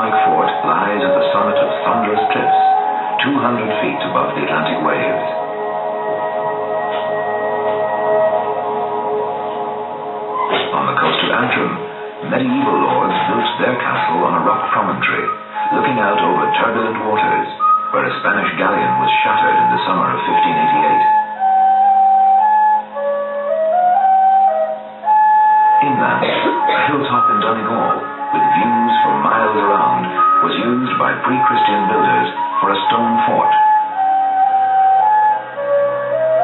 historic fort lies at the summit of thunderous cliffs, 200 feet above the Atlantic waves. On the coast of Antrim, medieval lords built their castle on a rock promontory, looking out over turbulent waters, where a Spanish galleon was shattered in the summer of 1588. Inland, a hilltop in Donegal, with views for miles around, was used by pre-Christian builders for a stone fort.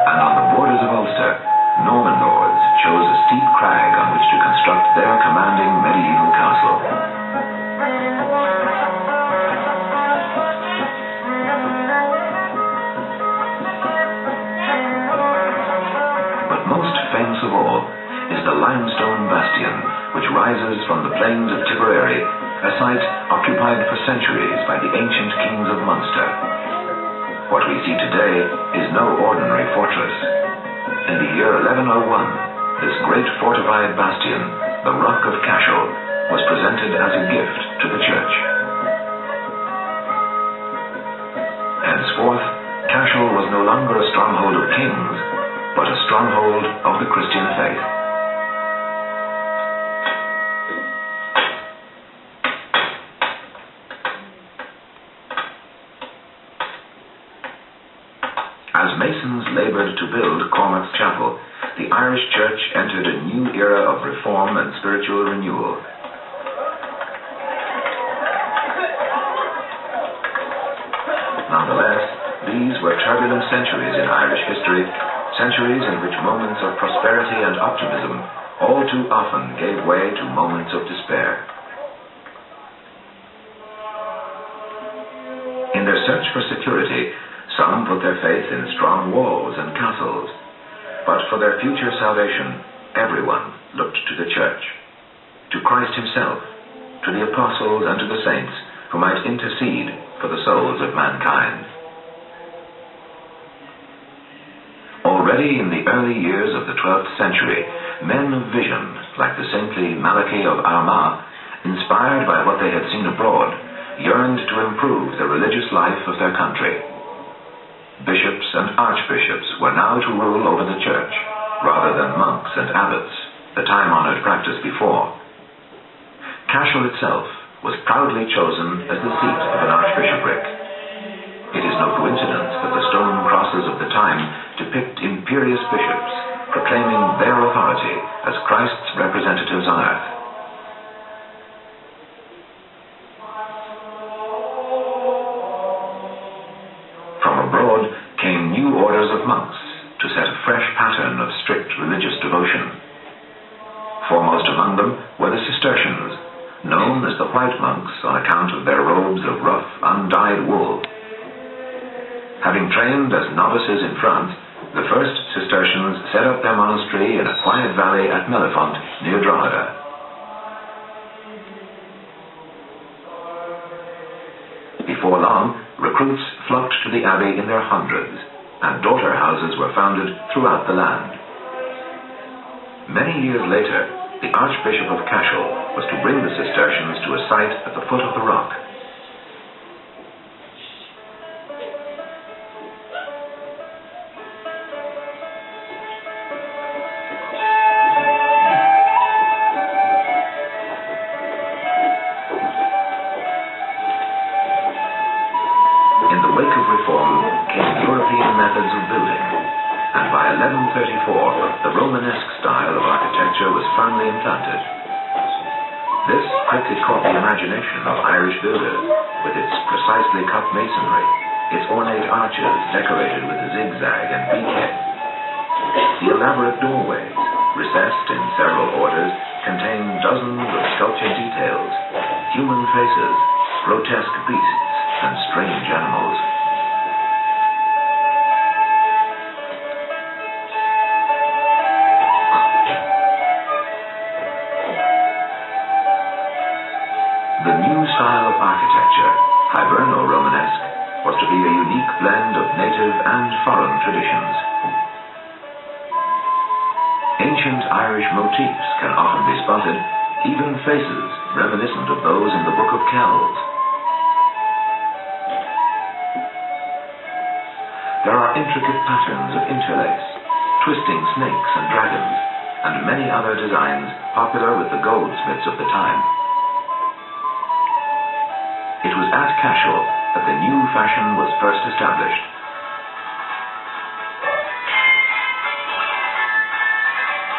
And on the borders of Ulster, Norman lords chose a steep crag on which to construct their commanding medieval castle. But most famous of all is the limestone bastion, which rises from the plains of Tipperary, a site occupied for centuries by the ancient kings of Munster. What we see today is no ordinary fortress. In the year 1101, this great fortified bastion, the Rock of Cashel, was presented as a gift to the church. Henceforth, Cashel was no longer a stronghold of kings, but a stronghold of the Christian faith. As masons labored to build Cormac's Chapel, the Irish Church entered a new era of reform and spiritual renewal. Nonetheless, these were turbulent centuries in Irish history, centuries in which moments of prosperity and optimism all too often gave way to moments of despair. In their search for security, some put their faith in strong walls and castles, but for their future salvation, everyone looked to the church, to Christ himself, to the apostles and to the saints who might intercede for the souls of mankind. Already in the early years of the 12th century, men of vision, like the saintly Malachy of Armagh, inspired by what they had seen abroad, yearned to improve the religious life of their country. Bishops and archbishops were now to rule over the church, rather than monks and abbots, the time-honored practice before. Cashel itself was proudly chosen as the seat of an archbishopric. It is no coincidence that the stone crosses of the time depict imperious bishops proclaiming their authority as Christ's representatives on earth. Came new orders of monks to set a fresh pattern of strict religious devotion. Foremost among them were the Cistercians, known as the White Monks on account of their robes of rough, undyed wool. Having trained as novices in France, the first Cistercians set up their monastery in a quiet valley at Mellifont, near Drogheda. Before long, recruits flocked to the abbey in their hundreds, and daughter houses were founded throughout the land. Many years later, the Archbishop of Cashel was to bring the Cistercians to a site at the foot of the rock. Methods of building, and by 1134 the Romanesque style of architecture was firmly implanted. This quickly caught the imagination of Irish builders, with its precisely cut masonry, its ornate arches decorated with zigzag and beakhead. The elaborate doorways, recessed in several orders, contained dozens of sculptured details, human faces, grotesque beasts, and strange animals. The new style of architecture, Hiberno-Romanesque, was to be a unique blend of native and foreign traditions. Ancient Irish motifs can often be spotted, even faces reminiscent of those in the Book of Kells. There are intricate patterns of interlace, twisting snakes and dragons, and many other designs popular with the goldsmiths of the time. It was at Cashel that the new fashion was first established.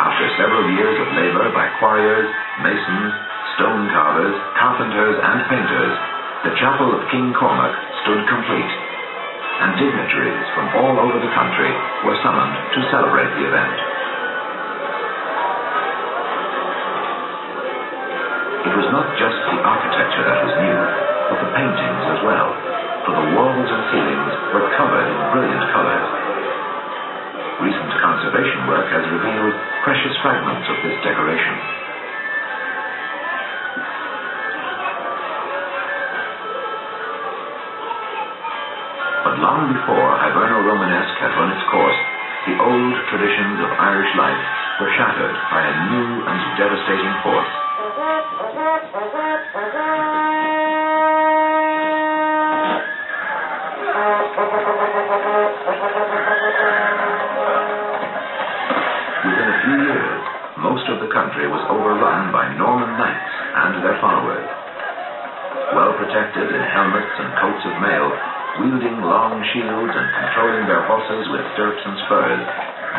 After several years of labor by quarriers, masons, stone carvers, carpenters, and painters, the chapel of King Cormac stood complete, and dignitaries from all over the country were summoned to celebrate the event. It was not just the architecture that was new, but the paintings as well, for the walls and ceilings were covered in brilliant colors. Recent conservation work has revealed precious fragments of this decoration. But long before Hiberno-Romanesque had run its course, the old traditions of Irish life were shattered by a new and devastating force. Within a few years, most of the country was overrun by Norman knights and their followers. Well protected in helmets and coats of mail, wielding long shields and controlling their horses with stirrups and spurs,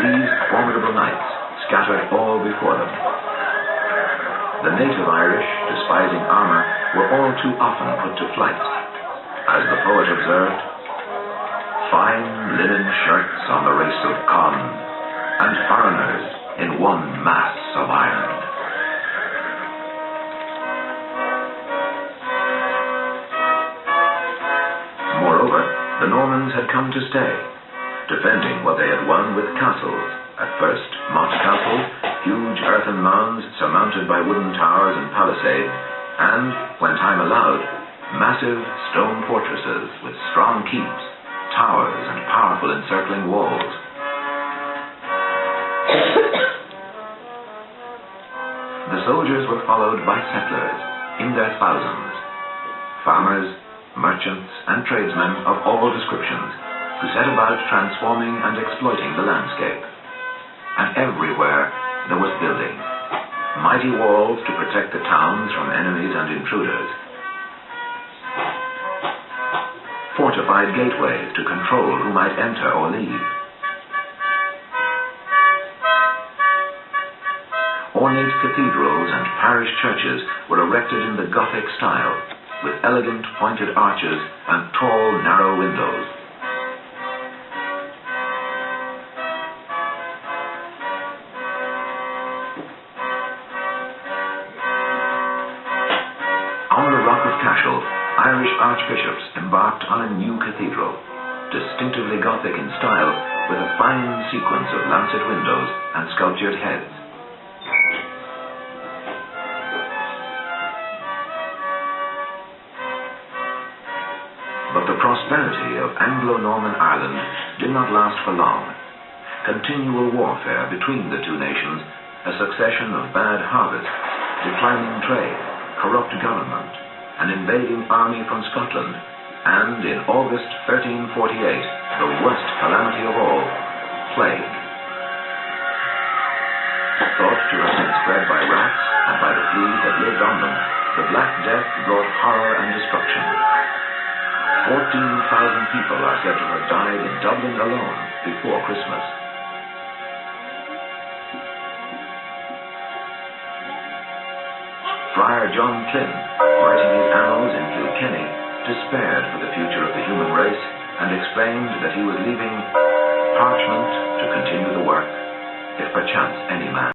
these formidable knights scattered all before them. The native Irish, despising armor, were all too often put to flight. As the poet observed, "Fine linen shirts on the race of Conn, and foreigners in one mass of iron." Moreover, the Normans had come to stay, defending what they had won with castles. At first, motte castles, huge earthen mounds surmounted by wooden towers and palisades, and, when time allowed, massive stone fortresses with strong keeps, towers, and powerful encircling walls. The soldiers were followed by settlers in their thousands, farmers, merchants, and tradesmen of all descriptions, who set about transforming and exploiting the landscape. And everywhere there was building, mighty walls to protect the towns from enemies and intruders, fortified gateways to control who might enter or leave, ornate cathedrals and parish churches were erected in the Gothic style, with elegant pointed arches and tall, narrow windows. On the rock of Cashel, Irish archbishops embarked on a new cathedral, distinctively Gothic in style, with a fine sequence of lancet windows and sculptured heads. But the prosperity of Anglo-Norman Ireland did not last for long. Continual warfare between the two nations, a succession of bad harvests, declining trade, corrupt government, an invading army from Scotland, and in August 1348, the worst calamity of all, plague. Thought to have been spread by rats and by the fleas that lived on them, the Black Death brought horror and destruction. 14,000 people are said to have died in Dublin alone before Christmas. Friar John Flynn, writing his annals in Kilkenny, despaired for the future of the human race and explained that he was leaving parchment to continue the work, if perchance any man